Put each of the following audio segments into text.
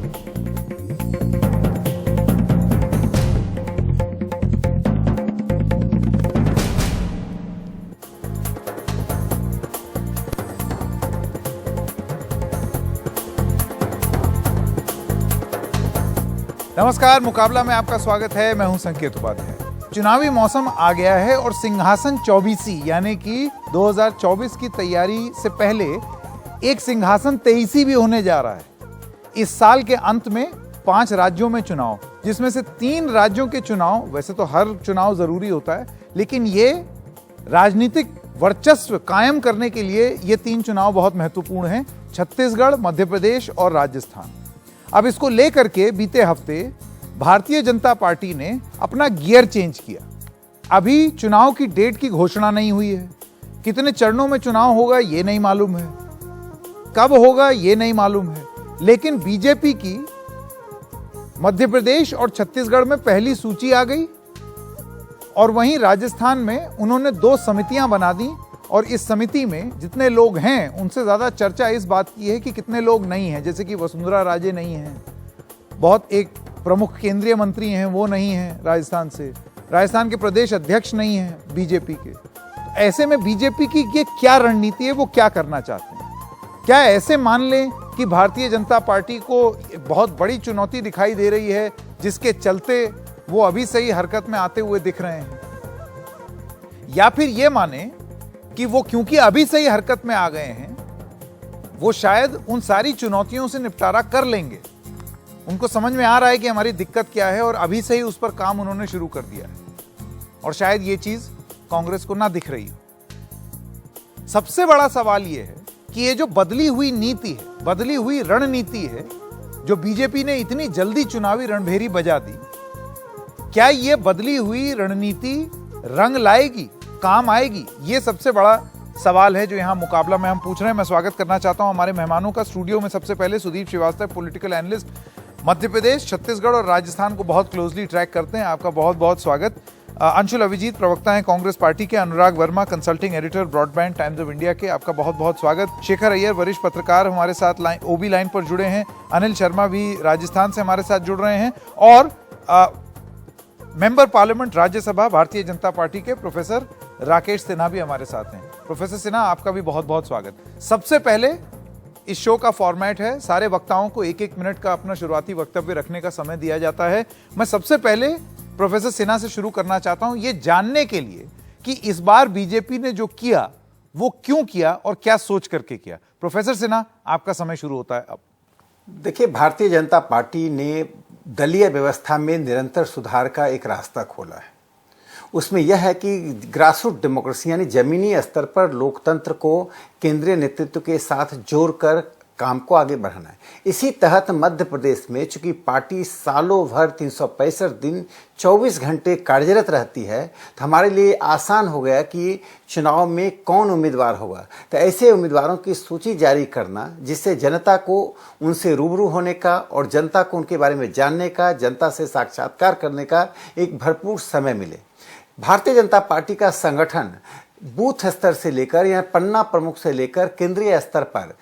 नमस्कार, मुकाबला में आपका स्वागत है। मैं हूं संकेत उपाध्याय। चुनावी मौसम आ गया है और सिंहासन 24 यानी कि 2024 की तैयारी से पहले एक सिंहासन 23 भी होने जा रहा है। इस साल के अंत में 5 राज्यों में चुनाव, जिसमें से 3 राज्यों के चुनाव, वैसे तो हर चुनाव जरूरी होता है, लेकिन ये राजनीतिक वर्चस्व कायम करने के लिए ये 3 चुनाव बहुत महत्वपूर्ण हैं: छत्तीसगढ़, मध्य प्रदेश और राजस्थान। अब इसको लेकर के बीते हफ्ते भारतीय जनता पार्टी ने अपना गियर चेंज किया। अभी चुनाव की डेट की घोषणा नहीं हुई है, कितने चरणों में चुनाव होगा ये नहीं मालूम है, कब होगा ये नहीं मालूम है, लेकिन बीजेपी की मध्य प्रदेश और छत्तीसगढ़ में पहली सूची आ गई और वहीं राजस्थान में उन्होंने 2 समितियां बना दी और इस समिति में जितने लोग हैं उनसे ज्यादा चर्चा इस बात की है कि कितने लोग नहीं हैं। जैसे कि वसुंधरा राजे नहीं हैं, बहुत एक प्रमुख केंद्रीय मंत्री हैं वो नहीं हैं राजस्थान से, राजस्थान के प्रदेश अध्यक्ष नहीं हैं बीजेपी के। तो ऐसे में बीजेपी की ये क्या रणनीति है, वो क्या करना चाहते हैं? क्या ऐसे मान लें कि भारतीय जनता पार्टी को बहुत बड़ी चुनौती दिखाई दे रही है जिसके चलते वो अभी से ही हरकत में आते हुए दिख रहे हैं, या फिर ये माने कि वो क्योंकि अभी से ही हरकत में आ गए हैं वो शायद उन सारी चुनौतियों से निपटारा कर लेंगे? उनको समझ में आ रहा है कि हमारी दिक्कत क्या है और अभी से ही उस पर काम उन्होंने शुरू कर दिया है और शायद ये चीज कांग्रेस को ना दिख रही हो। सबसे बड़ा सवाल ये है कि ये जो बदली हुई नीति है, बदली हुई रणनीति है जो बीजेपी ने इतनी जल्दी चुनावी रणभेरी बजा दी, क्या ये बदली हुई रणनीति रंग लाएगी, काम आएगी? ये सबसे बड़ा सवाल है जो यहां मुकाबला में हम पूछ रहे हैं। मैं स्वागत करना चाहता हूं हमारे मेहमानों का स्टूडियो में। सबसे पहले सुदीप श्रीवास्तव, पॉलिटिकल एनालिस्ट, मध्य प्रदेश, छत्तीसगढ़ और राजस्थान को बहुत क्लोजली ट्रैक करते हैं, आपका बहुत बहुत स्वागत। अंशुल अभिजीत, प्रवक्ता हैं कांग्रेस पार्टी के। Anurag Verma, consulting editor, broadband Times of India के, आपका बहुत बहुत स्वागत। शेखर अय्यर, वरिष्ठ पत्रकार, हमारे साथ ओबी लाइन पर जुड़े हैं। अनिल शर्मा भी राजस्थान से हमारे साथ जुड़ रहे हैं और member parliament Rajya Sabha Bharatiya Janata party के प्रोफेसर राकेश सिन्हा भी हमारे साथ हैं। प्रोफेसर सिन्हा, आपका भी बहुत बहुत स्वागत। सबसे पहले इस शो का फॉर्मेट है, सारे वक्ताओं को 1-1 मिनट का अपना शुरुआती वक्तव्य रखने का समय दिया जाता है। मैं सबसे पहले प्रोफेसर सिन्हा से शुरू करना चाहता हूं ये जानने के लिए कि इस बार बीजेपी ने जो किया वो क्यों किया और क्या सोच करके किया। प्रोफेसर सिन्हा, आपका समय शुरू होता है अब। देखिए, भारतीय जनता पार्टी ने दलीय व्यवस्था में निरंतर सुधार का एक रास्ता खोला है। उसमें यह है कि ग्रासरूट डेमोक्रेसी यानी जमीनी स्तर पर लोकतंत्र को केंद्रीय नेतृत्व के साथ जोड़कर काम को आगे बढ़ाना है। इसी तहत मध्य प्रदेश में चूंकि पार्टी सालों भर 365 दिन 24 घंटे कार्यरत रहती है, तो हमारे लिए आसान हो गया कि चुनाव में कौन उम्मीदवार होगा। तो ऐसे उम्मीदवारों की सूची जारी करना जिससे जनता को उनसे रूबरू होने का और जनता को उनके बारे में जानने का, जनता से साक्षात्कार करने का एक भरपूर समय मिले। भारतीय जनता पार्टी का संगठन बूथ स्तर से लेकर या पन्ना प्रमुख से लेकर केंद्रीय स्तर पर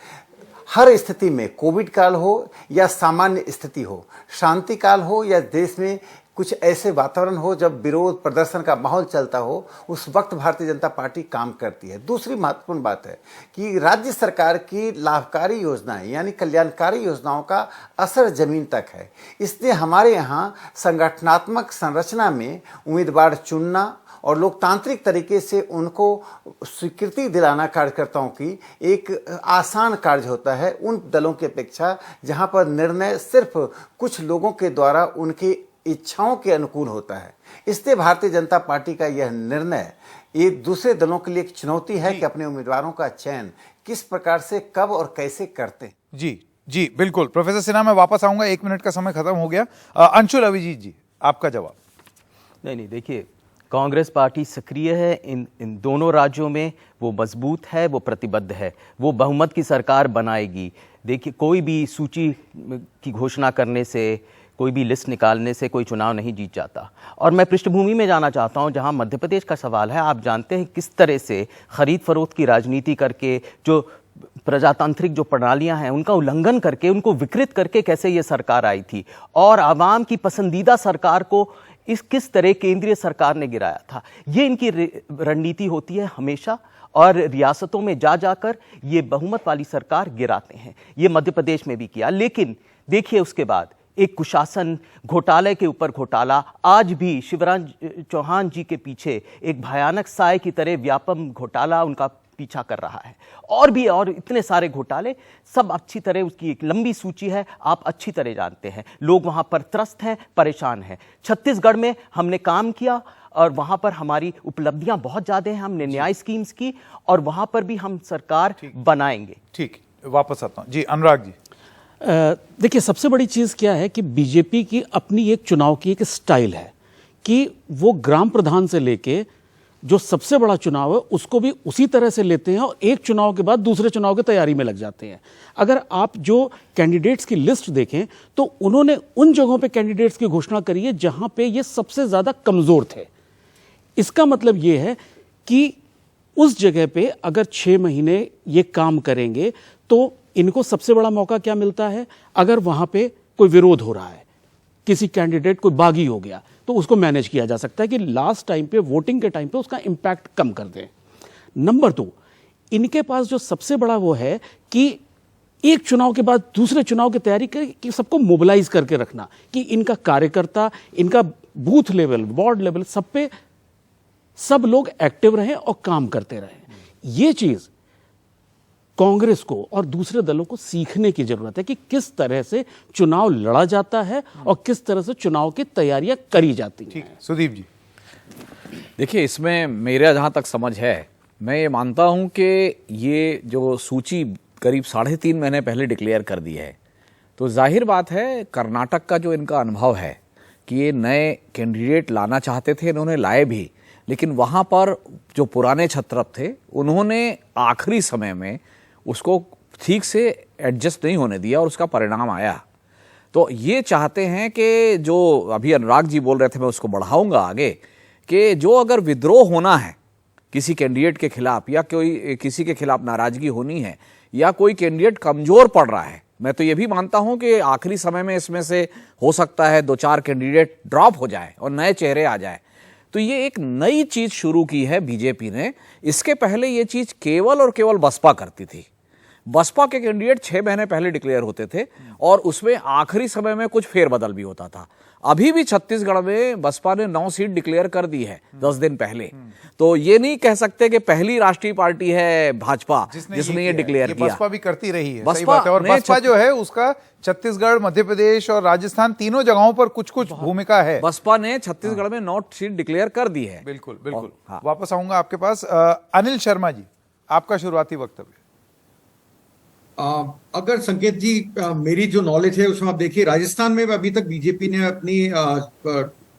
हर स्थिति में, कोविड काल हो या सामान्य स्थिति हो, शांति काल हो या देश में कुछ ऐसे वातावरण हो जब विरोध प्रदर्शन का माहौल चलता हो, उस वक्त भारतीय जनता पार्टी काम करती है। दूसरी महत्वपूर्ण बात है कि राज्य सरकार की लाभकारी योजनाएं यानी कल्याणकारी योजनाओं का असर जमीन तक है। इसलिए हमारे यहाँ संगठनात्मक संरचना में उम्मीदवार चुनना और लोकतांत्रिक तरीके से उनको स्वीकृति दिलाना कार्यकर्ताओं की एक आसान कार्य होता है उन दलों की अपेक्षा जहां पर निर्णय सिर्फ कुछ लोगों के द्वारा उनकी इच्छाओं के अनुकूल होता है। इसलिए भारतीय जनता पार्टी का यह निर्णय ये दूसरे दलों के लिए एक चुनौती है कि अपने उम्मीदवारों का चयन किस प्रकार से, कब और कैसे करते हैं। जी बिल्कुल। प्रोफेसर सिन्हा, मैं वापस आऊंगा, 1 मिनट का समय खत्म हो गया। अंशुल अभिजीत जी, आपका जवाब। नहीं, देखिए, कांग्रेस पार्टी सक्रिय है इन दोनों राज्यों में, वो मजबूत है, वो प्रतिबद्ध है, वो बहुमत की सरकार बनाएगी। देखिए, कोई भी सूची की घोषणा करने से, कोई भी लिस्ट निकालने से कोई चुनाव नहीं जीत जाता। और मैं पृष्ठभूमि में जाना चाहता हूं जहां मध्य प्रदेश का सवाल है। आप जानते हैं किस तरह से खरीद फरोख्त की राजनीति करके जो प्रजातांत्रिक जो प्रणालियां हैं उनका उल्लंघन करके, उनको विकृत करके कैसे ये सरकार आई थी, और आवाम की पसंदीदा सरकार को इस किस तरह केंद्रीय सरकार ने गिराया था। ये इनकी रणनीति होती है हमेशा, और रियासतों में जा जाकर ये बहुमत वाली सरकार गिराते हैं। ये मध्य प्रदेश में भी किया, लेकिन देखिए उसके बाद एक कुशासन, घोटाले के ऊपर घोटाला, आज भी शिवराज चौहान जी के पीछे एक भयानक साय की तरह व्यापम घोटाला उनका पीछा कर रहा है, और भी और इतने सारे घोटाले, सब अच्छी तरह, उसकी एक लंबी सूची है, आप अच्छी तरह जानते हैं। लोग वहां पर त्रस्त हैं, परेशान हैं। छत्तीसगढ़ में हमने काम किया और वहां पर हमारी उपलब्धियां बहुत ज्यादा हैं, हमने न्याय स्कीम्स की, और वहां पर भी हम सरकार बनाएंगे। ठीक, वापस आता हूं जी, अनुराग जी। देखिए, सबसे बड़ी चीज क्या है कि बीजेपी की अपनी एक चुनाव की एक स्टाइल है कि वो ग्राम प्रधान से लेके जो सबसे बड़ा चुनाव है उसको भी उसी तरह से लेते हैं, और एक चुनाव के बाद दूसरे चुनाव की तैयारी में लग जाते हैं। अगर आप जो कैंडिडेट्स की लिस्ट देखें तो उन्होंने उन जगहों पे कैंडिडेट्स की घोषणा करी है जहां पे ये सबसे ज्यादा कमजोर थे। इसका मतलब ये है कि उस जगह पे अगर 6 महीने ये काम करेंगे तो इनको सबसे बड़ा मौका क्या मिलता है, अगर वहां पे कोई विरोध हो रहा है, किसी कैंडिडेट कोई बागी हो गया, तो उसको मैनेज किया जा सकता है कि लास्ट टाइम पे, वोटिंग के टाइम पे उसका इंपैक्ट कम कर दें। नंबर 2, इनके पास जो सबसे बड़ा वो है कि एक चुनाव के बाद दूसरे चुनाव की तैयारी कि सबको मोबिलाइज करके रखना, कि इनका कार्यकर्ता, इनका बूथ लेवल, वार्ड लेवल, सब पे सब लोग एक्टिव रहें और काम करते रहें। ये चीज कांग्रेस को और दूसरे दलों को सीखने की जरूरत है कि किस तरह से चुनाव लड़ा जाता है और किस तरह से चुनाव की तैयारियां करी जाती हैं। ठीक, सुदीप जी। देखिए, इसमें मेरा जहां तक समझ है, मैं ये मानता हूं कि ये जो सूची करीब 3.5 महीने पहले डिक्लेयर कर दी है, तो जाहिर बात है कर्नाटक का जो इनका अनुभव है कि ये नए कैंडिडेट लाना चाहते थे, इन्होंने लाए भी, लेकिन वहां पर जो पुराने छत्रप थे उन्होंने आखिरी समय में उसको ठीक से एडजस्ट नहीं होने दिया और उसका परिणाम आया। तो ये चाहते हैं कि जो अभी अनुराग जी बोल रहे थे, मैं उसको बढ़ाऊंगा आगे, कि जो अगर विद्रोह होना है किसी कैंडिडेट के खिलाफ, या कोई किसी के खिलाफ नाराजगी होनी है, या कोई कैंडिडेट कमजोर पड़ रहा है, मैं तो ये भी मानता हूं कि आखिरी समय में इसमें से हो सकता है 2-4 कैंडिडेट ड्रॉप हो जाए और नए चेहरे आ जाए। तो ये एक नई चीज शुरू की है बीजेपी ने। इसके पहले ये चीज केवल और केवल बसपा करती थी। बसपा के कैंडिडेट 6 महीने पहले डिक्लेयर होते थे और उसमें आखिरी समय में कुछ फेरबदल भी होता था। अभी भी छत्तीसगढ़ में बसपा ने 9 सीट डिक्लेयर कर दी है 10 दिन पहले। तो ये नहीं कह सकते कि पहली राष्ट्रीय पार्टी है भाजपा जिसने ये डिक्लेयर किया। बसपा भी करती रही है, सही बात है। और बसपा जो है उसका छत्तीसगढ़, मध्य प्रदेश और राजस्थान तीनों जगहों पर कुछ कुछ भूमिका है। बसपा ने छत्तीसगढ़ में 9 सीट डिक्लेयर कर दी है। बिल्कुल बिल्कुल। वापस आऊंगा आपके पास। अनिल शर्मा जी, आपका शुरुआती वक्तव्य। अगर संकेत जी, मेरी जो नॉलेज है उसमें आप देखिए, राजस्थान में अभी तक बीजेपी ने अपनी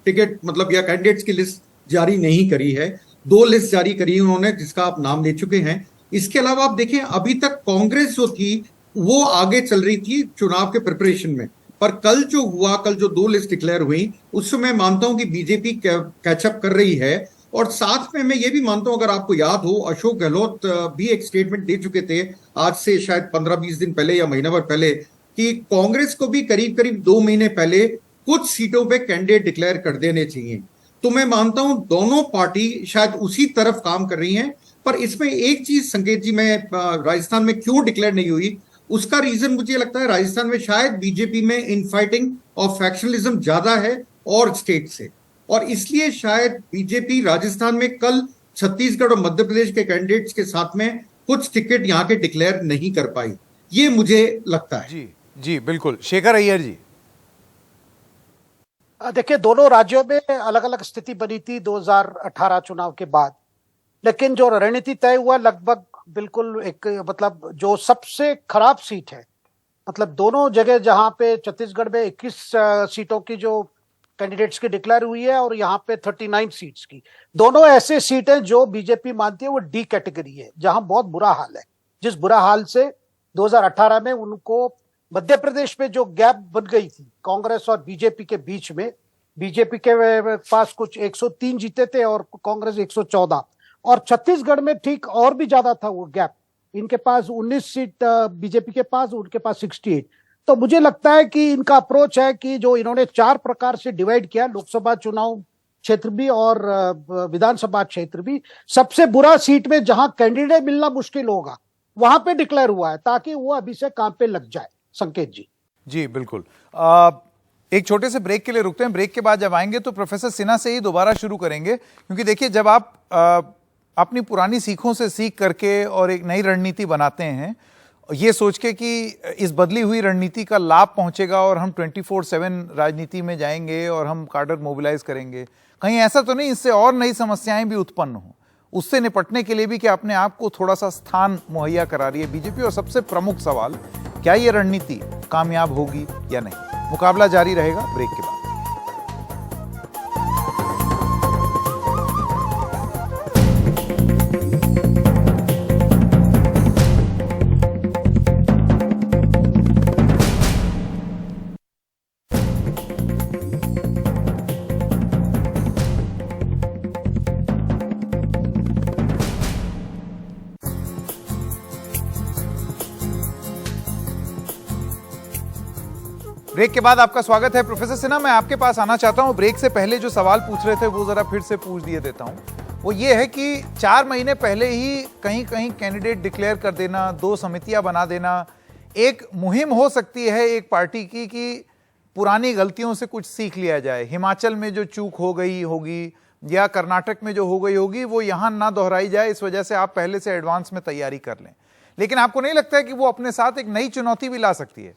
टिकट मतलब या कैंडिडेट्स की लिस्ट जारी नहीं करी है। 2 लिस्ट जारी करी है उन्होंने, जिसका आप नाम ले चुके हैं। इसके अलावा आप देखें, अभी तक कांग्रेस जो थी वो आगे चल रही थी चुनाव के प्रिपरेशन में, पर कल जो हुआ, कल जो 2 लिस्ट डिक्लेयर हुई, उससे मैं मानता हूं कि बीजेपी कैचअप कर रही है। और साथ में मैं ये भी मानता हूं, अगर आपको याद हो, अशोक गहलोत भी एक स्टेटमेंट दे चुके थे आज से शायद 15-20 दिन पहले या महीना भर पहले, कि कांग्रेस को भी करीब करीब 2 महीने पहले कुछ सीटों पे कैंडिडेट डिक्लेयर कर देने चाहिए। तो मैं मानता हूं दोनों पार्टी शायद उसी तरफ काम कर रही हैं। पर इसमें एक चीज संकेत जी, मैं राजस्थान में क्यों डिक्लेयर नहीं हुई, उसका रीजन मुझे लगता है राजस्थान में शायद बीजेपी में इनफाइटिंग और फैक्शनलिज्म ज्यादा है और स्टेट से, और इसलिए शायद बीजेपी राजस्थान में कल छत्तीसगढ़ और मध्य प्रदेश के कैंडिडेट्स के साथ में कुछ टिकट यहां के डिक्लेयर नहीं कर पाई, ये मुझे लगता है। जी जी बिल्कुल। शेखर अय्यर जी। देखिए, दोनों राज्यों में अलग अलग स्थिति बनी थी 2018 चुनाव के बाद, लेकिन जो रणनीति तय हुआ लगभग बिल्कुल एक, मतलब जो सबसे खराब सीट है, मतलब दोनों जगह जहां पे छत्तीसगढ़ में 21 सीटों की जो कैंडिडेट्स की डिक्लेयर हुई है और यहाँ पे 39 सीट्स की, दोनों ऐसे सीट हैं जो बीजेपी मानती है वो डी कैटेगरी है, जहां बहुत बुरा हाल है। जिस बुरा हाल से 2018 में उनको मध्य प्रदेश में जो गैप बन गई थी कांग्रेस और बीजेपी के बीच में, बीजेपी के पास कुछ 103 जीते थे और कांग्रेस 114, और छत्तीसगढ़ में ठीक और भी ज्यादा था वो गैप, इनके पास 19 सीट बीजेपी के पास, उनके पास 68। तो मुझे लगता है कि इनका अप्रोच है कि जो इन्होंने 4 प्रकार से डिवाइड किया, लोकसभा चुनाव क्षेत्र भी और विधानसभा क्षेत्र भी, सबसे बुरा सीट में जहां कैंडिडेट मिलना मुश्किल होगा वहां पे डिक्लेयर हुआ है, ताकि वो अभी से काम पे लग जाए। संकेत जी। जी बिल्कुल। एक छोटे से ब्रेक के लिए रुकते हैं। ब्रेक के बाद जब आएंगे तो प्रोफेसर सिन्हा से ही दोबारा शुरू करेंगे, क्योंकि देखिए जब आप अपनी पुरानी सीखों से सीख करके और एक नई रणनीति बनाते हैं, ये सोच के कि इस बदली हुई रणनीति का लाभ पहुंचेगा और हम 24/7 राजनीति में जाएंगे और हम कार्डर मोबिलाइज करेंगे, कहीं ऐसा तो नहीं इससे और नई समस्याएं भी उत्पन्न हो, उससे निपटने के लिए भी कि अपने आप को थोड़ा सा स्थान मुहैया करा रही है बीजेपी। और सबसे प्रमुख सवाल, क्या ये रणनीति कामयाब होगी या नहीं? मुकाबला जारी रहेगा ब्रेक के बाद। ब्रेक के बाद आपका स्वागत है। प्रोफेसर सिन्हा, मैं आपके पास आना चाहता हूं। ब्रेक से पहले जो सवाल पूछ रहे थे वो जरा फिर से पूछ दिए देता हूं। वो ये है कि 4 महीने पहले ही कहीं कहीं कैंडिडेट डिक्लेयर कर देना, 2 समितियां बना देना, एक मुहिम हो सकती है एक पार्टी की कि पुरानी गलतियों से कुछ सीख लिया जाए। हिमाचल में जो चूक हो गई होगी या कर्नाटक में जो हो गई होगी वो यहां ना दोहराई जाए, इस वजह से आप पहले से एडवांस में तैयारी कर लें। लेकिन आपको नहीं लगता है कि वो अपने साथ एक नई चुनौती भी ला सकती है?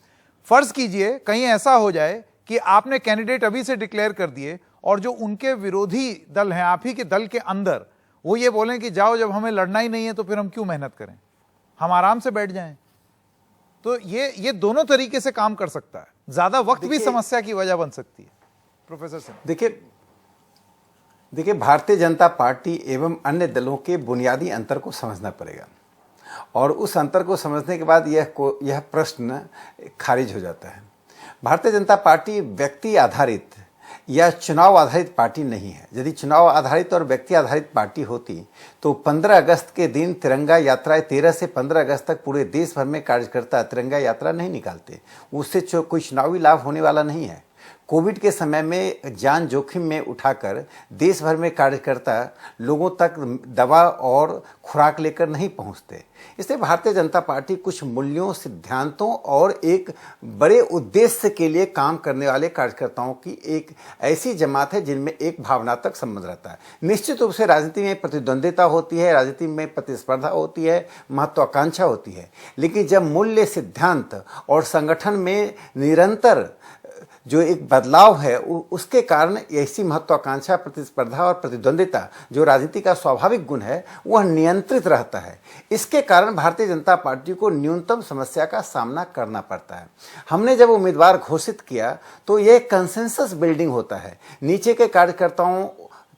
फर्ज कीजिए कहीं ऐसा हो जाए कि आपने कैंडिडेट अभी से डिक्लेयर कर दिए और जो उनके विरोधी दल हैं आप ही के दल के अंदर, वो ये बोलें कि जाओ, जब हमें लड़ना ही नहीं है तो फिर हम क्यों मेहनत करें, हम आराम से बैठ जाएं। तो ये दोनों तरीके से काम कर सकता है। ज्यादा वक्त भी समस्या की वजह बन सकती है। प्रोफेसर सिंह, देखिए भारतीय जनता पार्टी एवं अन्य दलों के बुनियादी अंतर को समझना पड़ेगा, और उस अंतर को समझने के बाद यह प्रश्न खारिज हो जाता है। भारतीय जनता पार्टी व्यक्ति आधारित या चुनाव आधारित पार्टी नहीं है। यदि चुनाव आधारित और व्यक्ति आधारित पार्टी होती तो 15 अगस्त के दिन तिरंगा यात्रा, 13 से 15 अगस्त तक पूरे देश भर में कार्यकर्ता तिरंगा यात्रा नहीं निकालते। उससे कोई चुनावी लाभ होने वाला नहीं है। कोविड के समय में जान जोखिम में उठाकर देश भर में कार्यकर्ता लोगों तक दवा और खुराक लेकर नहीं पहुंचते। इसलिए भारतीय जनता पार्टी कुछ मूल्यों, सिद्धांतों और एक बड़े उद्देश्य के लिए काम करने वाले कार्यकर्ताओं की एक ऐसी जमात है जिनमें एक भावनात्मक संबंध रहता है। निश्चित रूप से राजनीति में प्रतिद्वंद्विता होती है, राजनीति में प्रतिस्पर्धा होती है, महत्वाकांक्षा होती है, लेकिन जब मूल्य, सिद्धांत और संगठन में निरंतर जो एक बदलाव है उसके कारण ऐसी महत्वाकांक्षा, प्रतिस्पर्धा और प्रतिद्वंदिता जो राजनीति का स्वाभाविक गुण है वह नियंत्रित रहता है। इसके कारण भारतीय जनता पार्टी को न्यूनतम समस्या का सामना करना पड़ता है। हमने जब उम्मीदवार घोषित किया तो यह कंसेंसस बिल्डिंग होता है। नीचे के कार्यकर्ताओं,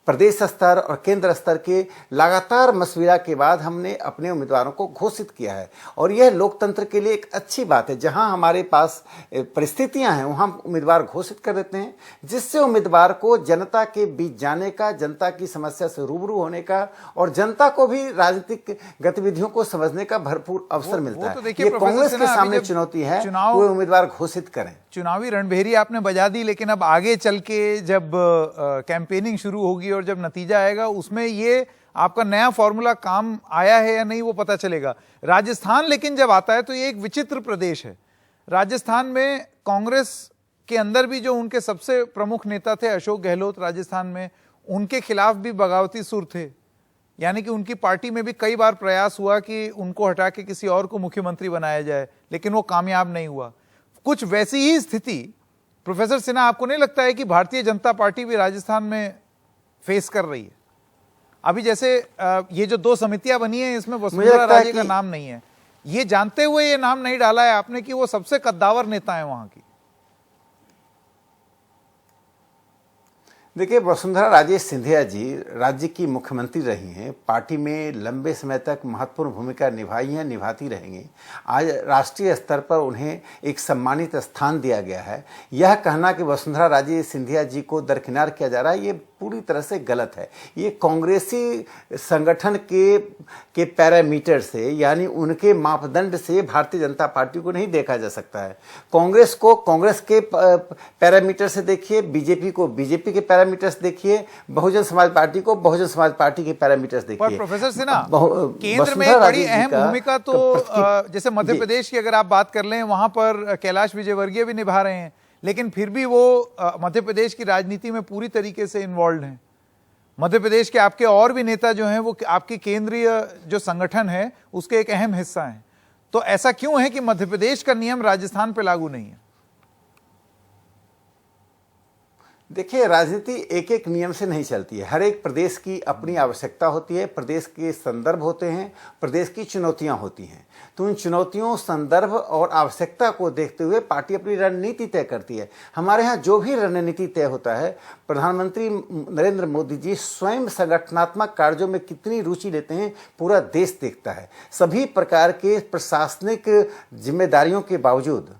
प्रदेश स्तर और केंद्र स्तर के लगातार मशविरा के बाद हमने अपने उम्मीदवारों को घोषित किया है, और यह लोकतंत्र के लिए एक अच्छी बात है। जहां हमारे पास परिस्थितियां हैं वहां उम्मीदवार घोषित कर देते हैं, जिससे उम्मीदवार को जनता के बीच जाने का, जनता की समस्या से रूबरू होने का और जनता को भी राजनीतिक गतिविधियों को समझने का भरपूर अवसर मिलता है। ये कांग्रेस के सामने चुनौती है, वो उम्मीदवार घोषित करें। चुनावी रणभेरी आपने बजा दी, लेकिन अब आगे चल के जब कैंपेनिंग शुरू होगी और जब नतीजा आएगा उसमें ये आपका नया फॉर्मूला काम आया है या नहीं वो पता चलेगा। राजस्थान लेकिन जब आता है तो ये एक विचित्र प्रदेश है। राजस्थान में कांग्रेस के अंदर भी जो उनके सबसे प्रमुख नेता थे अशोक गहलोत, राजस्थान में उनके खिलाफ भी बगावती सुर थे, यानी कि उनकी पार्टी में भी कई बार प्रयास हुआ कि उनको हटा के किसी और को मुख्यमंत्री बनाया जाए, लेकिन वो कामयाब नहीं हुआ। कुछ वैसी ही स्थिति प्रोफेसर सिन्हा आपको नहीं लगता है कि भारतीय जनता पार्टी भी राजस्थान में फेस कर रही है? अभी जैसे ये जो 2 समितियां बनी हैं इसमें वसुंधरा राजे का नाम नहीं है, ये जानते हुए ये नाम नहीं डाला है आपने कि वो सबसे कद्दावर नेता है वहां की। देखिए, वसुंधरा राजे सिंधिया जी राज्य की मुख्यमंत्री रही हैं, पार्टी में लंबे समय तक महत्वपूर्ण भूमिका निभाई है, निभाती रहेंगी। आज राष्ट्रीय स्तर पर उन्हें एक सम्मानित स्थान दिया गया है। यह कहना कि वसुंधरा राजे सिंधिया जी को दरकिनार किया जा रहा है, ये पूरी तरह से गलत है। ये कांग्रेसी संगठन के पैरामीटर से, यानी उनके मापदंड से भारतीय जनता पार्टी को नहीं देखा जा सकता है। कांग्रेस को कांग्रेस के पैरामीटर से देखिए, बीजेपी को बीजेपी के पैरामीटर से देखिए, बहुजन समाज पार्टी को बहुजन समाज पार्टी के पैरामीटर से देखिए। पर प्रोफेसर सिन्हा, केंद्र में बड़ी अहम भूमिका तो जैसे मध्य प्रदेश की अगर आप बात कर लें, वहां पर कैलाश विजयवर्गीय भी निभा रहे हैं, लेकिन फिर भी वो मध्य प्रदेश की राजनीति में पूरी तरीके से इन्वॉल्व हैं। मध्य प्रदेश के आपके और भी नेता जो हैं वो आपकी केंद्रीय जो संगठन है उसके एक अहम हिस्सा हैं। तो ऐसा क्यों है कि मध्य प्रदेश का नियम राजस्थान पे लागू नहीं है? देखिए, राजनीति एक एक नियम से नहीं चलती है। हर एक प्रदेश की अपनी आवश्यकता होती है, प्रदेश के संदर्भ होते हैं, प्रदेश की चुनौतियां होती हैं। तो उन चुनौतियों, संदर्भ और आवश्यकता को देखते हुए पार्टी अपनी रणनीति तय करती है। हमारे यहाँ जो भी रणनीति तय होता है, प्रधानमंत्री नरेंद्र मोदी जी स्वयं संगठनात्मक कार्यों में कितनी रुचि लेते हैं पूरा देश देखता है। सभी प्रकार के प्रशासनिक जिम्मेदारियों के बावजूद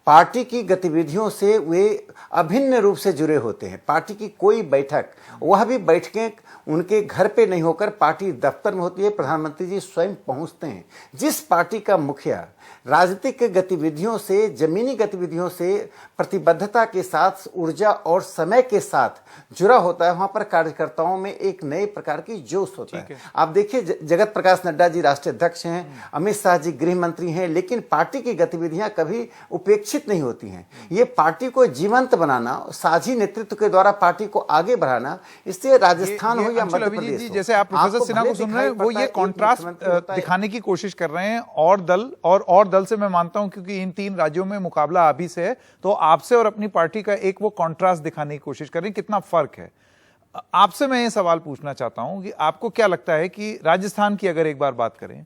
पार्टी की गतिविधियों से वे अभिन्न रूप से जुड़े होते हैं। पार्टी की कोई बैठक, वह भी बैठकें उनके घर पे नहीं होकर पार्टी दफ्तर में होती है। प्रधानमंत्री जी स्वयं पहुंचते हैं। जिस पार्टी का मुखिया राजनीतिक गतिविधियों से, जमीनी गतिविधियों से प्रतिबद्धता के साथ, ऊर्जा और समय के साथ जुड़ा होता है, वहां पर कार्यकर्ताओं में एक नए प्रकार की जोश होता है। आप देखिए, जगत प्रकाश नड्डा जी राष्ट्रीय अध्यक्ष हैं, अमित शाह जी गृह मंत्री हैं, लेकिन पार्टी की गतिविधियां कभी उपेक्षित नहीं होती हैं। ये पार्टी को जीवंत बनाना, साझी नेतृत्व के द्वारा पार्टी को आगे बढ़ाना, इससे राजस्थान हो या मध्य प्रदेश हो, जैसे आप प्रोफेसर सिन्हा को सुन रहे हैं, वो ये कॉन्ट्रास्ट दिखाने की कोशिश कर रहे हैं और दल से मैं मानता हूं, क्योंकि इन तीन राज्यों में मुकाबला आप ही से है, तो आपसे और अपनी पार्टी का एक वो कॉन्ट्रास्ट दिखाने की कोशिश कर रहे हैं, कितना फर्क है। आपसे मैं ये सवाल पूछना चाहता हूं कि आपको क्या लगता है कि राजस्थान की अगर एक बार बात करें,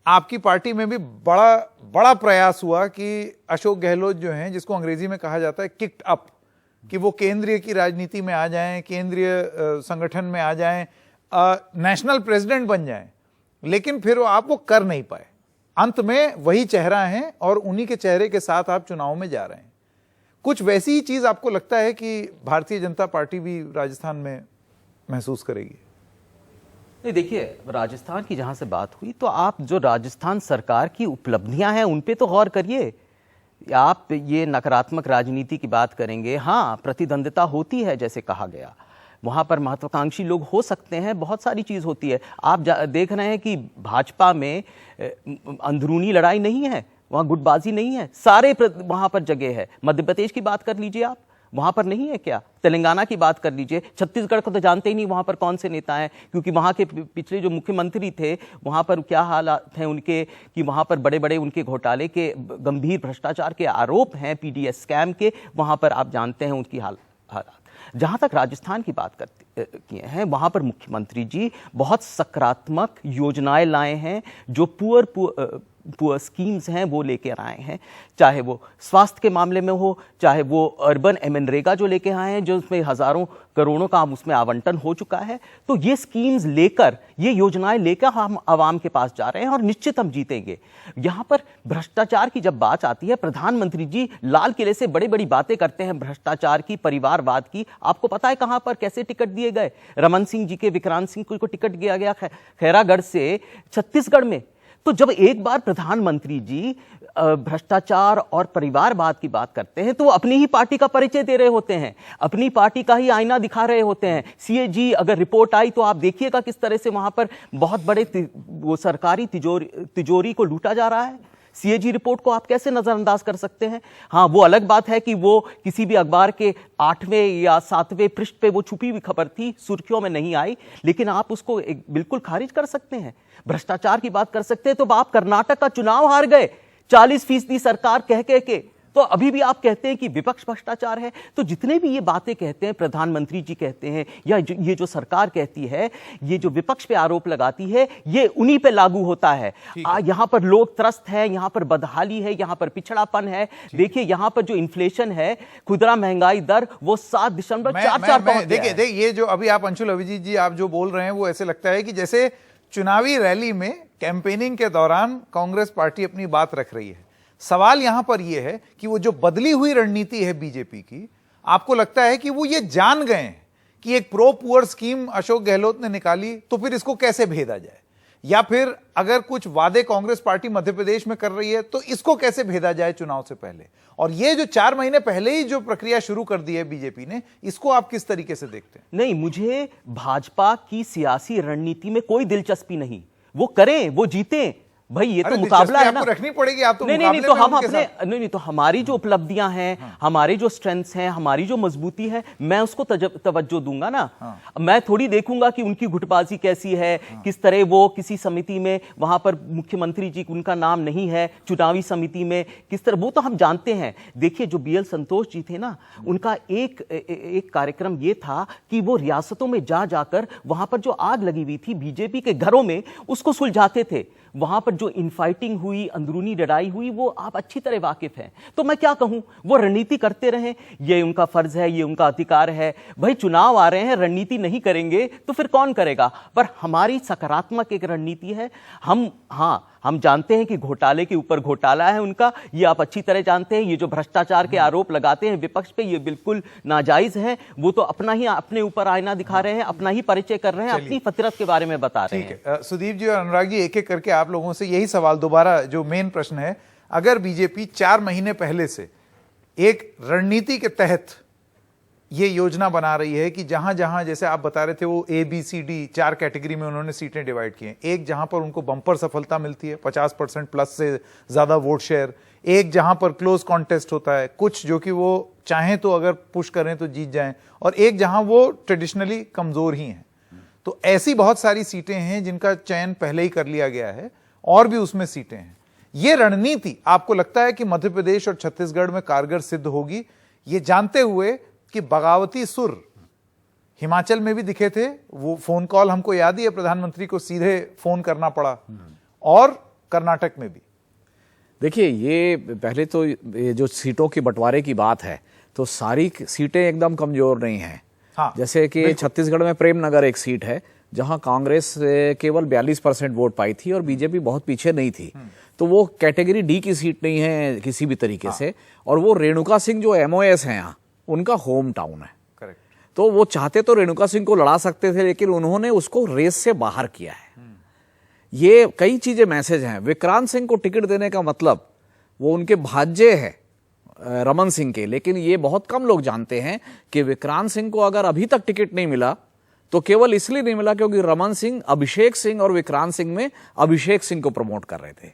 आपकी पार्टी में भी बड़ा प्रयास हुआ कि अशोक गहलोत जो हैं, जिसको अंग्रेजी में कहा जाता है किक्ड अप, कि वो केंद्रीय की राजनीति में आ जाएं, केंद्रीय संगठन में आ जाएं, नेशनल प्रेसिडेंट बन जाएं, लेकिन फिर आप वो कर नहीं पाए। अंत में वही चेहरा है और उन्हीं के चेहरे के साथ आप चुनाव में जा रहे हैं। कुछ वैसी ही चीज आपको लगता है कि भारतीय जनता पार्टी भी राजस्थान में महसूस करेगी? नहीं, देखिए, राजस्थान की जहां से बात हुई, तो आप जो राजस्थान सरकार की उपलब्धियां हैं उन पे तो गौर करिए। आप ये नकारात्मक राजनीति की बात करेंगे, हाँ प्रतिद्वंदिता होती है जैसे कहा गया, वहां पर महत्वाकांक्षी लोग हो सकते हैं, बहुत सारी चीज होती है। आप देख रहे हैं कि भाजपा में अंदरूनी लड़ाई नहीं है, वहां गुटबाजी नहीं है, सारे वहां पर जगह है। मध्य प्रदेश की बात कर लीजिए आप, वहां पर नहीं है क्या? तेलंगाना की बात कर लीजिए, छत्तीसगढ़ को तो जानते ही नहीं वहां पर कौन से नेता हैं, क्योंकि वहां के पिछले जो मुख्यमंत्री थे वहां पर क्या हालात हैं उनके, कि वहां पर बड़े बड़े उनके घोटाले के, गंभीर भ्रष्टाचार के आरोप हैं, पीडीएस स्कैम के, वहां पर आप जानते हैं उनकी हालात। जहां तक राजस्थान की बात किए हैं, वहां पर मुख्यमंत्री जी बहुत सकारात्मक योजनाएं लाए हैं, जो पुअर स्कीम्स हैं वो लेके आए हैं, चाहे वो स्वास्थ्य के मामले में हो, चाहे वो अर्बन मनरेगा जो लेके आए हैं, जो उसमें हजारों करोड़ों का उसमें आवंटन हो चुका है। तो ये स्कीम्स लेकर, ये योजनाएं लेकर हम आवाम के पास जा रहे हैं और निश्चित हम जीतेंगे। यहां पर भ्रष्टाचार की जब बात आती है, प्रधानमंत्री जी लाल किले से बड़ी बड़ी बातें करते हैं भ्रष्टाचार की, परिवारवाद की। आपको पता है कहां पर कैसे टिकट दिए गए? रमन सिंह जी के, विक्रांत सिंह को टिकट दिया गया खैरागढ़ से छत्तीसगढ़ में। तो जब एक बार प्रधानमंत्री जी भ्रष्टाचार और परिवारवाद की बात करते हैं, तो वो अपनी ही पार्टी का परिचय दे रहे होते हैं, अपनी पार्टी का ही आईना दिखा रहे होते हैं। सीएजी अगर रिपोर्ट आई तो आप देखिएगा किस तरह से वहां पर बहुत बड़े वो सरकारी तिजोरी को लूटा जा रहा है। सीएजी रिपोर्ट को आप कैसे नजरअंदाज कर सकते हैं? हाँ, वो अलग बात है कि वो किसी भी अखबार के 8वें या 7वें पृष्ठ पे वो छुपी हुई खबर थी, सुर्खियों में नहीं आई, लेकिन आप उसको बिल्कुल खारिज कर सकते हैं। भ्रष्टाचार की बात कर सकते हैं, तो आप कर्नाटक का चुनाव हार गए 40% सरकार कह के, तो अभी भी आप कहते हैं कि विपक्ष भ्रष्टाचार है। तो जितने भी ये बातें कहते हैं, प्रधानमंत्री जी कहते हैं, या ये जो सरकार कहती है, ये जो विपक्ष पे आरोप लगाती है, ये उन्हीं पे लागू होता है। यहां पर लोग त्रस्त है, यहां पर बदहाली है, यहां पर पिछड़ापन है। देखिए, यहां पर जो इन्फ्लेशन है, खुदरा महंगाई दर, वो 7.44 पहुंच गया है। देखिए, ये जो अभी आप अंशुल अभिजीत जी आप जो बोल रहे हैं, वो ऐसे लगता है कि जैसे चुनावी रैली में, कैंपेनिंग के दौरान कांग्रेस पार्टी अपनी बात रख रही है। सवाल यहां पर यह है कि वो जो बदली हुई रणनीति है बीजेपी की, आपको लगता है कि वो ये जान गए हैं कि एक pro poor scheme Ashok Gehlot ने निकाली, तो फिर इसको कैसे भेदा जाए, या फिर अगर कुछ वादे कांग्रेस पार्टी मध्य प्रदेश में कर रही है तो इसको कैसे भेदा जाए चुनाव से पहले। और ये जो 4 महीने पहले ही जो प्रक्रिया शुरू कर दी है बीजेपी ने, इसको आप किस तरीके से देखते हैं? नहीं, मुझे भाजपा की सियासी रणनीति में कोई दिलचस्पी नहीं। वो करें, वो जीतें भाई, ये तो मुकाबला है ना, आपको रखनी पड़ेगी। आप तो नहीं तो हम अपने नहीं तो हमारी जो उपलब्धियां हैं, हमारी जो स्ट्रेंथ्स हैं, हमारी जो मजबूती है, मैं उसको तवज्जो दूंगा ना। मैं थोड़ी देखूंगा कि उनकी गुटबाजी कैसी है, किस तरह वो किसी समिति में, वहां पर मुख्यमंत्री जी उनका नाम नहीं है चुनावी समिति में, किस तरह, वो तो हम जानते हैं। देखिए, जो BL संतोष जी थे ना, उनका एक कार्यक्रम ये था कि वो रियासतों में जाकर वहां पर जो आग लगी हुई थी बीजेपी के घरों में, उसको सुलझाते थे। वहां पर जो इनफाइटिंग हुई, अंदरूनी लड़ाई हुई, वो आप अच्छी तरह वाकिफ हैं। तो मैं क्या कहूं, वो रणनीति करते रहें, ये उनका फर्ज है, ये उनका अधिकार है। भाई, चुनाव आ रहे हैं, रणनीति नहीं करेंगे तो फिर कौन करेगा? पर हमारी सकारात्मक एक रणनीति है। हम जानते हैं कि घोटाले के ऊपर घोटाला है उनका, ये आप अच्छी तरह जानते हैं। ये जो भ्रष्टाचार के आरोप लगाते हैं विपक्ष पे, ये बिल्कुल नाजायज है। वो तो अपने ऊपर आईना दिखा रहे हैं, अपना ही परिचय कर रहे हैं, अपनी फितरत के बारे में बता रहे हैं। सुदीप जी और अनुराग जी, एक एक करके आप लोगों से यही सवाल दोबारा, जो मेन प्रश्न है, अगर बीजेपी 4 महीने पहले से एक रणनीति के तहत ये योजना बना रही है कि जहां जहां, जैसे आप बता रहे थे, वो ABCD 4 कैटेगरी में उन्होंने सीटें डिवाइड की हैं। एक जहां पर उनको बम्पर सफलता मिलती है, 50% प्लस से ज्यादा वोट शेयर, एक जहां पर क्लोज कॉन्टेस्ट होता है, कुछ जो कि वो चाहें तो अगर पुश करें तो जीत जाएं, और एक जहां वो ट्रेडिशनली कमजोर ही हैं। तो ऐसी बहुत सारी सीटें हैं जिनका चयन पहले ही कर लिया गया है, और भी उसमें सीटें हैं। ये रणनीति आपको लगता है कि मध्य प्रदेश और छत्तीसगढ़ में कारगर सिद्ध होगी, ये जानते हुए कि बगावती सुर हिमाचल में भी दिखे थे? वो फोन कॉल हमको याद ही है, प्रधानमंत्री को सीधे फोन करना पड़ा, और कर्नाटक में भी। देखिए, ये पहले तो ये जो सीटों की बंटवारे की बात है, तो सारी सीटें एकदम कमजोर नहीं हैं। जैसे कि छत्तीसगढ़ में प्रेमनगर एक सीट है जहां कांग्रेस केवल 42% वोट पाई थी और बीजेपी बहुत पीछे नहीं थी, तो वो कैटेगरी D की सीट नहीं है किसी भी तरीके से। और वो रेणुका सिंह जो MOS है यहाँ, उनका होम टाउन है। करेक्ट। तो वो चाहते तो रेणुका सिंह को लड़ा सकते थे, लेकिन उन्होंने उसको रेस से बाहर किया है। ये कई चीजें मैसेज हैं। विक्रांत सिंह को टिकट देने का मतलब, वो उनके भांजे हैं रमन सिंह के, लेकिन ये बहुत कम लोग जानते हैं कि विक्रांत सिंह को अगर अभी तक टिकट नहीं मिला तो केवल इसलिए नहीं मिला क्योंकि रमन सिंह अभिषेक सिंह और विक्रांत सिंह में अभिषेक सिंह को प्रमोट कर रहे थे।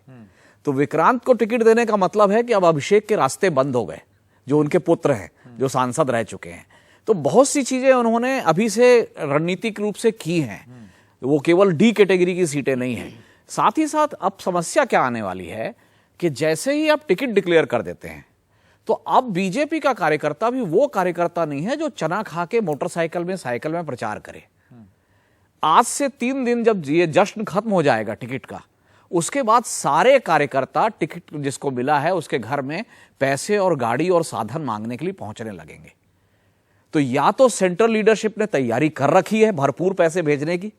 तो विक्रांत को टिकट देने का मतलब है कि अब अभिषेक के रास्ते बंद हो गए, जो उनके पुत्र हैं, जो सांसद रह चुके हैं। तो बहुत सी चीजें उन्होंने अभी से रणनीतिक रूप से की हैं, वो केवल D कैटेगरी की सीटें नहीं हैं। साथ ही साथ अब समस्या क्या आने वाली है कि जैसे ही आप टिकट डिक्लेयर कर देते हैं, तो अब बीजेपी का कार्यकर्ता भी वो कार्यकर्ता नहीं है जो चना खा के मोटरसाइकिल में, साइकिल में प्रचार करे। आज से 3 दिन जब ये जश्न खत्म हो जाएगा टिकट का, उसके बाद सारे कार्यकर्ता टिकट जिसको मिला है उसके घर में पैसे और गाड़ी और साधन मांगने के लिए पहुंचने लगेंगे। तो या तो सेंट्रल लीडरशिप ने तैयारी कर रखी है भरपूर पैसे भेजने की,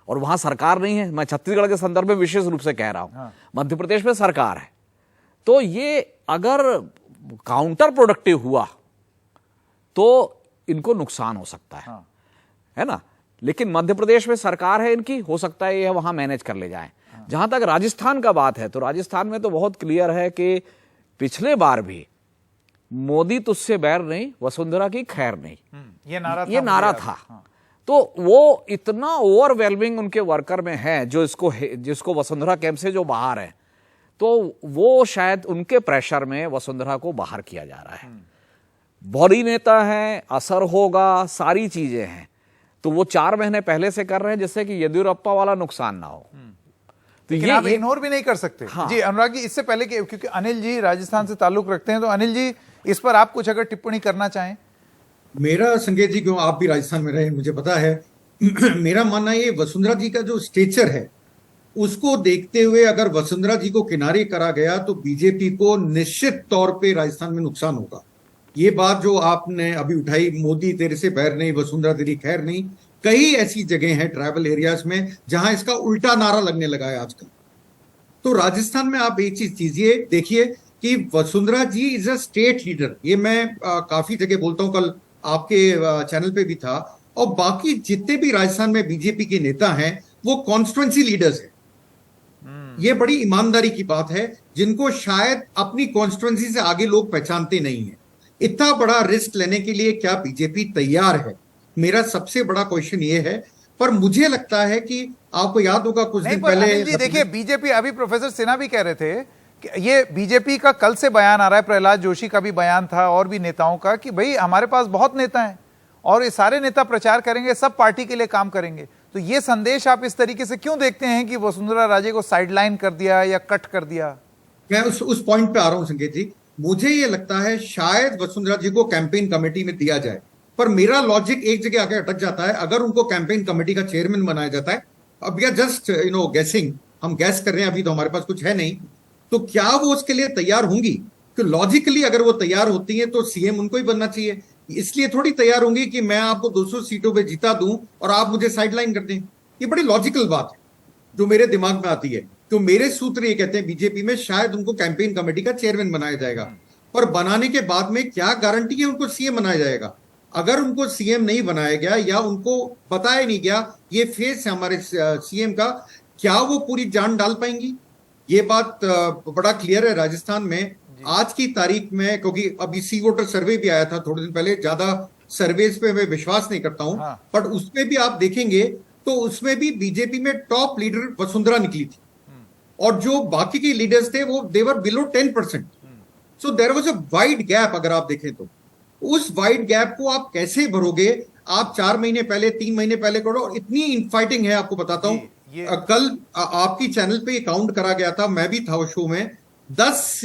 और वहां सरकार नहीं है। मैं छत्तीसगढ़ के संदर्भ में विशेष रूप से कह रहा हूं, मध्य प्रदेश में सरकार है। तो ये अगर काउंटर प्रोडक्टिव हुआ तो इनको नुकसान हो सकता है ना। लेकिन मध्य प्रदेश में सरकार है इनकी, हो सकता है ये वहां मैनेज कर ले जाए। जहां तक राजस्थान का बात है, तो राजस्थान में तो बहुत क्लियर है कि पिछले बार भी मोदी तुझसे बैर नहीं, वसुंधरा की खैर नहीं, ये नारा था। तो वो इतना ओवरवेलमिंग उनके वर्कर में है जो जिसको वसुंधरा कैंप से जो बाहर है, तो वो शायद उनके प्रेशर में वसुंधरा को बाहर किया जा रहा है। बड़ी नेता है, असर होगा, सारी चीजें हैं, तो वो 4 महीने पहले से कर रहे हैं जिससे कि येदियुरप्पा वाला नुकसान ना हो। तो ये इग्नोर भी नहीं कर सकते। जी अनुराग जी, इससे पहले कि, क्योंकि अनिल जी राजस्थान से ताल्लुक रखते हैं, तो अनिल जी इस पर आप कुछ अगर टिप्पणी करना चाहें। मेरा, संकेत जी, क्यों आप भी राजस्थान में रहे मुझे पता है, मेरा मानना ये वसुंधरा जी का जो स्टेचर है उसको देखते हुए अगर वसुंधरा जी को किनारे करा गया तो बीजेपी को निश्चित तौर पे राजस्थान में नुकसान होगा। ये बात जो आपने अभी उठाई, मोदी तेरे से बैर नहीं, वसुंधरा तेरी खैर नहीं, कई ऐसी जगह हैं ट्राइबल एरियाज में जहां इसका उल्टा नारा लगने लगा है आजकल। तो राजस्थान में आप एक चीज देखिए कि वसुंधरा जी इज अ स्टेट लीडर। ये मैं काफी जगह बोलता हूं, कल आपके चैनल पे भी था, और बाकी जितने भी राजस्थान में बीजेपी के नेता हैं वो कॉन्स्टिट्यूंसी लीडर्स हैं। ये बड़ी ईमानदारी की बात है, जिनको शायद अपनी कॉन्स्टिट्यूंसी से आगे लोग पहचानते नहीं है। इतना बड़ा रिस्क लेने के लिए क्या बीजेपी तैयार है? मेरा सबसे बड़ा क्वेश्चन ये है। पर मुझे लगता है कि आपको याद होगा कुछ नहीं, दिन पर पहले अनिल जी देखिए, बीजेपी, अभी प्रोफेसर सिन्हा भी कह रहे थे कि ये बीजेपी का कल से बयान आ रहा है, प्रहलाद जोशी का भी बयान था और भी नेताओं का, कि भाई हमारे पास बहुत नेता हैं और ये सारे नेता प्रचार करेंगे, सब पार्टी के लिए काम करेंगे। तो ये संदेश आप इस तरीके से क्यों देखते हैं कि वसुंधरा राजे को साइडलाइन कर दिया या कट कर दिया? मैं उस पॉइंट पे आ रहा हूं संकेत जी। मुझे ये लगता है शायद वसुंधरा जी को कैंपेन कमेटी में दिया जाए, पर मेरा लॉजिक एक जगह आके अटक जाता है। अगर उनको कैंपेन कमेटी का चेयरमैन बनाया जाता है, अब या जस्ट गैसिंग, हम गैस कर रहे हैं, अभी तो हमारे पास कुछ है नहीं, तो क्या वो उसके लिए तैयार होंगी? तो लॉजिकली अगर वो तैयार होती हैं तो सीएम उनको ही बनना चाहिए। इसलिए थोड़ी तैयार होंगी कि मैं आपको 200 सीटों पे जिता दूं और आप मुझे साइडलाइन कर दें। ये बड़ी लॉजिकल बात है जो मेरे दिमाग में आती है। तो मेरे सूत्र ये कहते हैं बीजेपी में शायद उनको कैंपेन कमेटी का चेयरमैन बनाया जाएगा, पर बनाने के बाद में क्या गारंटी है उनको सीएम बनाया जाएगा? अगर उनको सीएम नहीं बनाया गया या उनको बताया नहीं गया ये फेस है हमारे सीएम का, क्या वो पूरी जान डाल पाएंगी? ये बात बड़ा क्लियर है राजस्थान में आज की तारीख में, क्योंकि अभी सी वोटर सर्वे भी आया था थोड़े दिन पहले। ज्यादा सर्वेस पे मैं विश्वास नहीं करता हूं, बट उसमें भी आप देखेंगे तो उसमें भी बीजेपी में टॉप लीडर वसुंधरा निकली थी, और जो बाकी के लीडर्स थे वो they were below 10%। So there was a wide gap. अगर आप देखें तो उस वाइड गैप को आप कैसे भरोगे? आप 4 महीने पहले, 3 महीने पहले करो, और इतनी इनफाइटिंग है। आपको बताता हूं, कल आपकी चैनल पे काउंट करा गया था, मैं भी था उस शो में, 10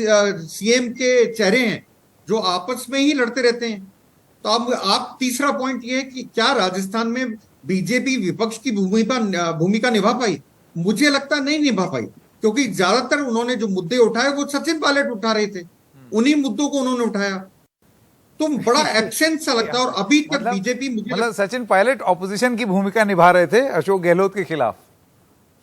सीएम के चेहरे हैं जो आपस में ही लड़ते रहते हैं। तो अब आप तीसरा पॉइंट ये है कि क्या राजस्थान में बीजेपी विपक्ष की भूमिका निभा पाई? मुझे लगता नहीं निभा पाई, क्योंकि ज्यादातर उन्होंने जो मुद्दे उठाए वो सचिन पायलट उठा रहे थे, उन्हीं मुद्दों को उन्होंने उठाया। तो बड़ा एब्सेंस सा लगता है। और अभी तक बीजेपी, मतलब सचिन पायलट ऑपोजिशन की भूमिका निभा रहे थे अशोक गहलोत के खिलाफ।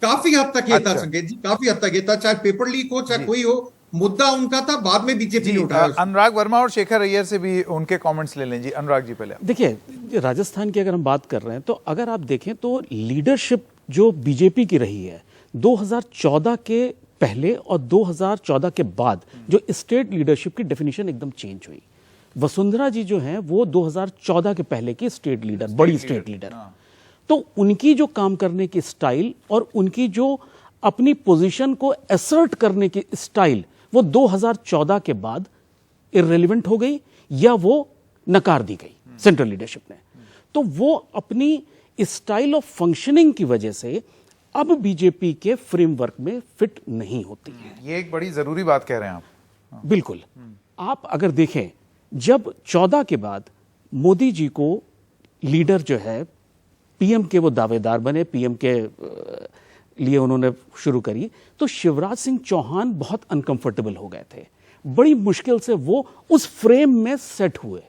काफी हद तक ये था संकेत जी, काफी हद तक ये था। चाहे पेपर लीक हो, चाहे कोई हो, मुद्दा उनका था, बाद में बीजेपी ने उठाया। अनुराग वर्मा और शेखर अय्यर से भी उनके कमेंट्स ले लें जी। अनुराग जी पहले देखिए, राजस्थान की अगर हम बात कर रहे हैं तो अगर आप देखें तो लीडरशिप जो बीजेपी की रही है 2014 के पहले और 2014 के बाद, जो स्टेट लीडरशिप की डेफिनेशन एकदम चेंज हुई। वसुंधरा जी जो हैं वो 2014 के पहले की स्टेट लीडर, बड़ी स्टेट लीडर। तो उनकी जो काम करने की स्टाइल और उनकी जो अपनी पोजीशन को असर्ट करने की स्टाइल, वो 2014 के बाद इररिलेवेंट हो गई या वो नकार दी गई सेंट्रल लीडरशिप ने। तो वो अपनी स्टाइल ऑफ फंक्शनिंग की वजह से अब बीजेपी के फ्रेमवर्क में फिट नहीं होती है। ये एक बड़ी जरूरी बात कह रहे हैं आप। बिल्कुल। आप अगर देखें, जब 14 के बाद मोदी जी को लीडर जो है, पीएम के वो दावेदार बने, पीएम के लिए उन्होंने शुरू करी, तो शिवराज सिंह चौहान बहुत अनकंफर्टेबल हो गए थे। बड़ी मुश्किल से वो उस फ्रेम में सेट हुए।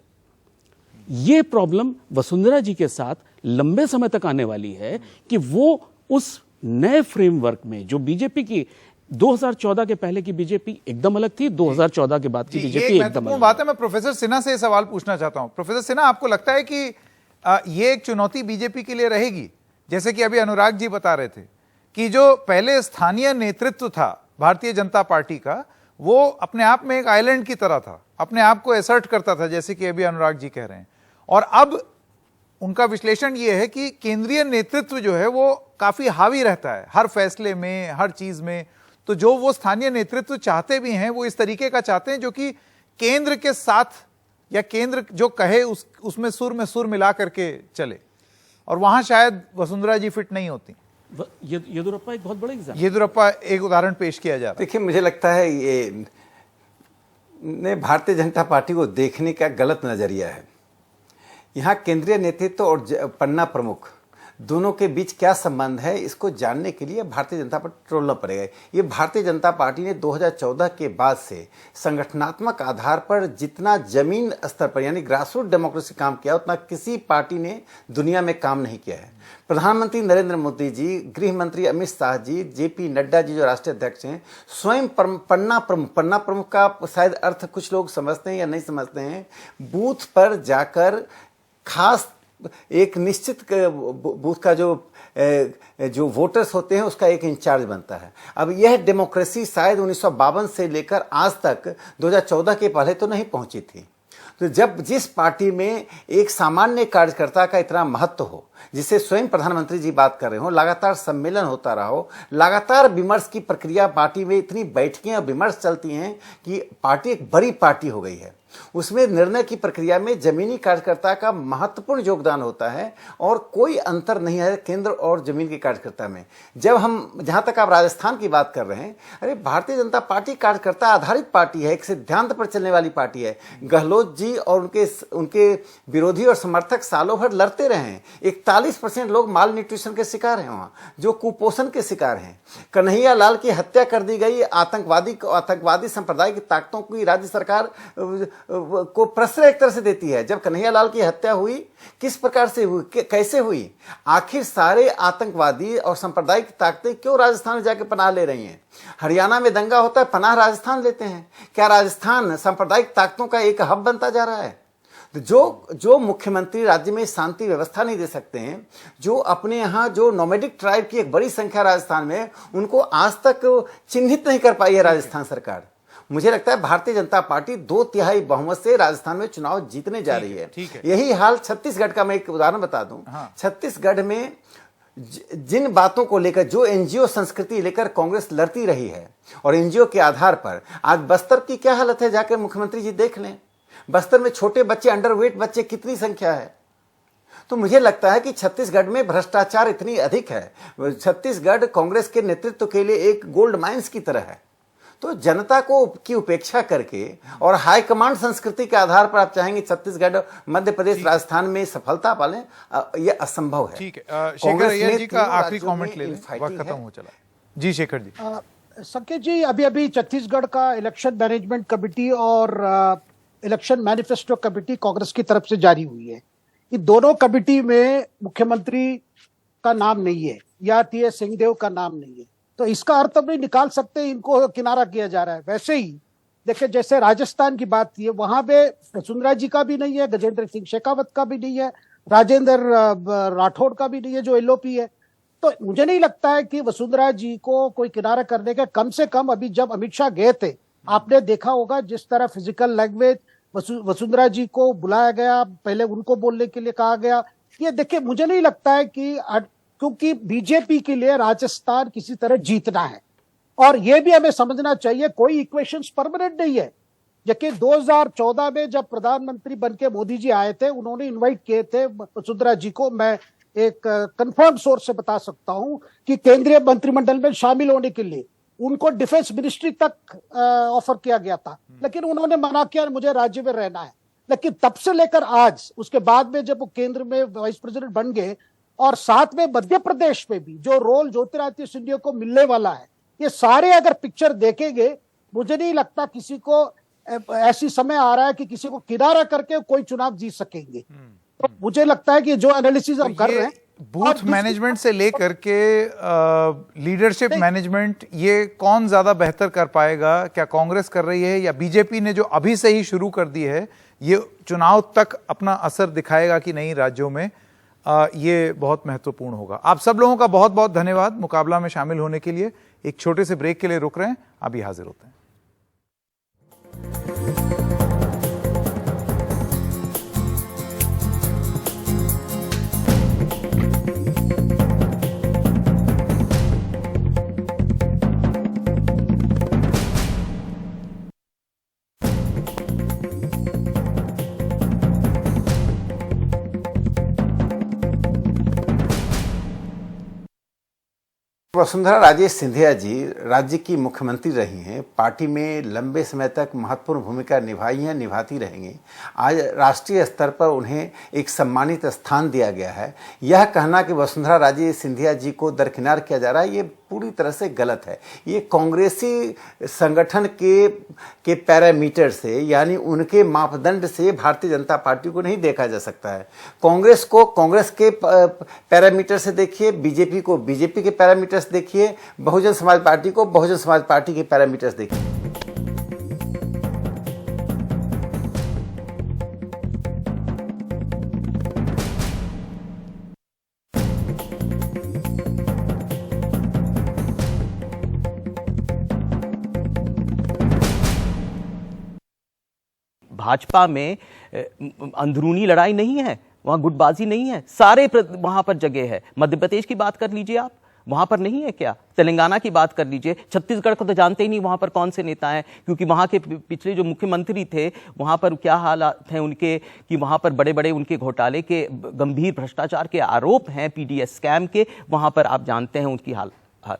ये प्रॉब्लम वसुंधरा जी के साथ लंबे समय तक आने वाली है कि वो उस नए फ्रेमवर्क में, जो बीजेपी की 2014 के पहले की बीजेपी एकदम अलग थी, 2014 के बाद की बीजेपी एकदम अलग बात है। मैं प्रोफेसर सिन्हा से सवाल पूछना चाहता हूं। प्रोफेसर सिन्हा, आपको लगता है कि ये एक चुनौती बीजेपी के लिए रहेगी? जैसे कि अभी अनुराग जी बता रहे थे कि जो पहले स्थानीय नेतृत्व था भारतीय जनता पार्टी का, वो अपने आप में एक आइलैंड की तरह था, अपने आप को असर्ट करता था, जैसे कि अभी अनुराग जी कह रहे हैं। और अब उनका विश्लेषण ये है कि केंद्रीय नेतृत्व जो है वो काफी हावी रहता है हर फैसले में, हर चीज में। तो जो वो स्थानीय नेतृत्व चाहते भी हैं, वो इस तरीके का चाहते हैं जो कि केंद्र के साथ, या केंद्र जो कहे उसमें सुर मिला करके चले। और वहां शायद वसुंधरा जी फिट नहीं होती। येदियुरप्पा एक बहुत बड़ा एग्जाम्पल, येदियुरप्पा एक उदाहरण पेश किया जा रहा है। देखिए, मुझे लगता है ये भारतीय जनता पार्टी को देखने का गलत नजरिया है। यहाँ केंद्रीय नेतृत्व और पन्ना प्रमुख दोनों के बीच क्या संबंध है, इसको जानने के लिए भारतीय जनता पार्टी टोलना पड़ेगा। ये भारतीय जनता पार्टी ने 2014 के बाद से संगठनात्मक आधार पर जितना जमीन स्तर पर यानी ग्रासरूट डेमोक्रेसी काम किया, उतना किसी पार्टी ने दुनिया में काम नहीं किया है। प्रधानमंत्री नरेंद्र मोदी जी, गृह मंत्री अमित शाह जी, जेपी नड्डा जी जो राष्ट्रीय अध्यक्ष हैं, स्वयं पन्ना प्रमुख का शायद अर्थ कुछ लोग समझते हैं या नहीं समझते हैं, बूथ पर जाकर खास एक निश्चित बूथ का जो वोटर्स होते हैं उसका एक इंचार्ज बनता है। अब यह डेमोक्रेसी शायद 1952 से लेकर आज तक 2014 के पहले तो नहीं पहुंची थी। तो जब जिस पार्टी में एक सामान्य कार्यकर्ता का इतना महत्व हो, जिसे स्वयं प्रधानमंत्री जी बात कर रहे हो, लगातार सम्मेलन होता रहा हो, लगातार विमर्श की प्रक्रिया, पार्टी में इतनी बैठकें और विमर्श चलती हैं कि पार्टी एक बड़ी पार्टी हो गई है, उसमें निर्णय की प्रक्रिया में जमीनी कार्यकर्ता का महत्वपूर्ण योगदान होता है और कोई अंतर नहीं है केंद्र और जमीन के कार्यकर्ता में। जब हम, जहां तक आप राजस्थान की बात कर रहे हैं, अरे भारतीय जनता पार्टी कार्यकर्ता आधारित पार्टी है, एक सिद्धांत पर चलने वाली पार्टी है। गहलोत जी और उनके विरोधी और समर्थक सालों भर लड़ते रहे हैं। 41% लोग माल न्यूट्रिशन के शिकार हैं वहां, जो कुपोषण के शिकार हैं। कन्हैया लाल की हत्या कर दी गई, आतंकवादी संप्रदाय की ताकतों की राज्य सरकार को प्रश्रय एक तरह से देती है। जब कन्हैया लाल की हत्या हुई, किस प्रकार से हुई, कैसे हुई, आखिर सारे आतंकवादी और सांप्रदायिक ताकतें क्यों राजस्थान में जाकर पनाह ले रही हैं? हरियाणा में दंगा होता है, पनाह राजस्थान लेते हैं। क्या राजस्थान सांप्रदायिक ताकतों का एक हब बनता जा रहा है? तो जो मुख्यमंत्री राज्य में शांति व्यवस्था नहीं दे सकते हैं, जो अपने यहाँ जो नोमैडिक ट्राइब की एक बड़ी संख्या राजस्थान में, उनको आज तक चिन्हित नहीं कर पाई है राजस्थान सरकार। मुझे लगता है भारतीय जनता पार्टी 2/3 बहुमत से राजस्थान में चुनाव जीतने जा रही है। यही हाल छत्तीसगढ़ का मैं एक उदाहरण बता दूं। छत्तीसगढ़ में जिन बातों को लेकर, जो एनजीओ संस्कृति लेकर कांग्रेस लड़ती रही है और एनजीओ के आधार पर, आज बस्तर की क्या हालत है, जाकर मुख्यमंत्री जी देख लें। बस्तर में छोटे बच्चे, अंडरवेट बच्चे कितनी संख्या है। तो मुझे लगता है कि छत्तीसगढ़ में भ्रष्टाचार इतनी अधिक है। छत्तीसगढ़ कांग्रेस के नेतृत्व के लिए एक गोल्ड माइंस की तरह है। तो जनता को की उपेक्षा करके और हाईकमांड संस्कृति के आधार पर आप चाहेंगे छत्तीसगढ़, मध्य प्रदेश, राजस्थान में सफलता पालें, यह असंभव है। ठीक है, शेखर अय्यर जी का आखिरी कमेंट ले लें, वक्त खत्म हो चला। जी शेखर जी। संकेत जी, अभी छत्तीसगढ़ का इलेक्शन मैनेजमेंट कमेटी और इलेक्शन मैनिफेस्टो कमेटी कांग्रेस की तरफ से जारी हुई है। इन दोनों कमेटी में मुख्यमंत्री का नाम नहीं है या टीएस सिंहदेव का नाम नहीं है, तो इसका अर्थ हम नहीं निकाल सकते इनको किनारा किया जा रहा है। वैसे ही देखिए, जैसे राजस्थान की बात की है, वहां पे वसुंधरा जी का भी नहीं है, गजेंद्र सिंह शेखावत का भी नहीं है, राजेंद्र राठौड़ का भी नहीं है जो एलओपी है। तो मुझे नहीं लगता है कि वसुंधरा जी को कोई किनारा करने का, कम से कम अभी जब अमित शाह गए थे, आपने देखा होगा जिस तरह फिजिकल लैंग्वेज वसुंधरा जी को बुलाया गया, पहले उनको बोलने के लिए कहा गया। ये देखिए, मुझे नहीं लगता है कि, क्योंकि बीजेपी के लिए राजस्थान किसी तरह जीतना है और यह भी हमें समझना चाहिए कोई इक्वेशंस परमानेंट नहीं है। जबकि 2014 में जब प्रधानमंत्री बनके मोदी जी आए थे, उन्होंने इनवाइट किए थे वसुंधरा जी को। मैं एक कंफर्म सोर्स से बता सकता हूं कि केंद्रीय मंत्रिमंडल में शामिल होने के लिए उनको डिफेंस मिनिस्ट्री तक ऑफर किया गया था, लेकिन उन्होंने मना किया, मुझे राज्य में रहना है। लेकिन तब से लेकर आज, उसके बाद में जब वो केंद्र में वाइस प्रेसिडेंट बन गए, और साथ में मध्य प्रदेश में भी जो रोल ज्योतिरादित्य सिंधिया को मिलने वाला है, ये सारे अगर पिक्चर देखेंगे, मुझे नहीं लगता किसी को ऐसी समय आ रहा है कि किसी को किनारा करके कोई चुनाव जीत सकेंगे। तो मुझे लगता है कि जो एनालिसिस हम कर रहे हैं, बूथ मैनेजमेंट से लेकर के लीडरशिप मैनेजमेंट, ये कौन ज्यादा बेहतर कर पाएगा? क्या कांग्रेस कर रही है या बीजेपी ने जो अभी से ही शुरू कर दी है, ये चुनाव तक अपना असर दिखाएगा कि नहीं राज्यों में? ये बहुत महत्वपूर्ण होगा। आप सब लोगों का बहुत बहुत धन्यवाद मुकाबला में शामिल होने के लिए। एक छोटे से ब्रेक के लिए रुक रहे हैं, अभी हाजिर होते हैं। वसुंधरा राजे सिंधिया जी राज्य की मुख्यमंत्री रही हैं, पार्टी में लंबे समय तक महत्वपूर्ण भूमिका निभाई है, निभाती रहेंगी। आज राष्ट्रीय स्तर पर उन्हें एक सम्मानित स्थान दिया गया है। यह कहना कि वसुंधरा राजे सिंधिया जी को दरकिनार किया जा रहा है, ये पूरी तरह से गलत है। ये कांग्रेसी संगठन के पैरामीटर से, यानी उनके मापदंड से भारतीय जनता पार्टी को नहीं देखा जा सकता है। कांग्रेस को कांग्रेस के पैरामीटर से देखिए, बीजेपी को बीजेपी के पैरामीटर से देखिए, बहुजन समाज पार्टी को बहुजन समाज पार्टी के पैरामीटर्स देखिए। भाजपा में अंदरूनी लड़ाई नहीं है, वहां गुटबाजी नहीं है, सारे वहां पर जगह है। मध्य प्रदेश की बात कर लीजिए आप, वहां पर नहीं है क्या? तेलंगाना की बात कर लीजिए, छत्तीसगढ़ को तो जानते ही नहीं वहां पर कौन से नेता हैं, क्योंकि वहां के पिछले जो मुख्यमंत्री थे वहां पर क्या हालात हैं उनके कि वहां पर बड़े बड़े उनके घोटाले के, गंभीर भ्रष्टाचार के आरोप हैं, पीडीएस स्कैम के, वहां पर आप जानते हैं उनकी हालात।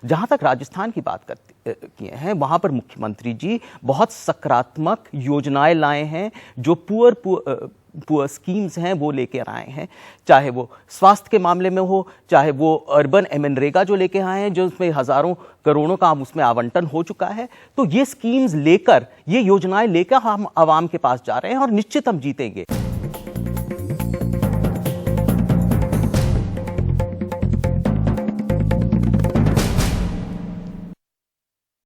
जहां तक राजस्थान की बात किए हैं, वहां पर मुख्यमंत्री जी बहुत सकारात्मक योजनाएं लाए हैं, जो पुअर स्कीम्स हैं वो लेकर आए हैं, चाहे वो स्वास्थ्य के मामले में हो, चाहे वो अर्बन मनरेगा जो लेके आए हैं, जो उसमें हजारों करोड़ों का उसमें आवंटन हो चुका है। तो ये स्कीम्स लेकर, ये योजनाएं लेकर हम आवाम के पास जा रहे हैं और निश्चित हम जीतेंगे।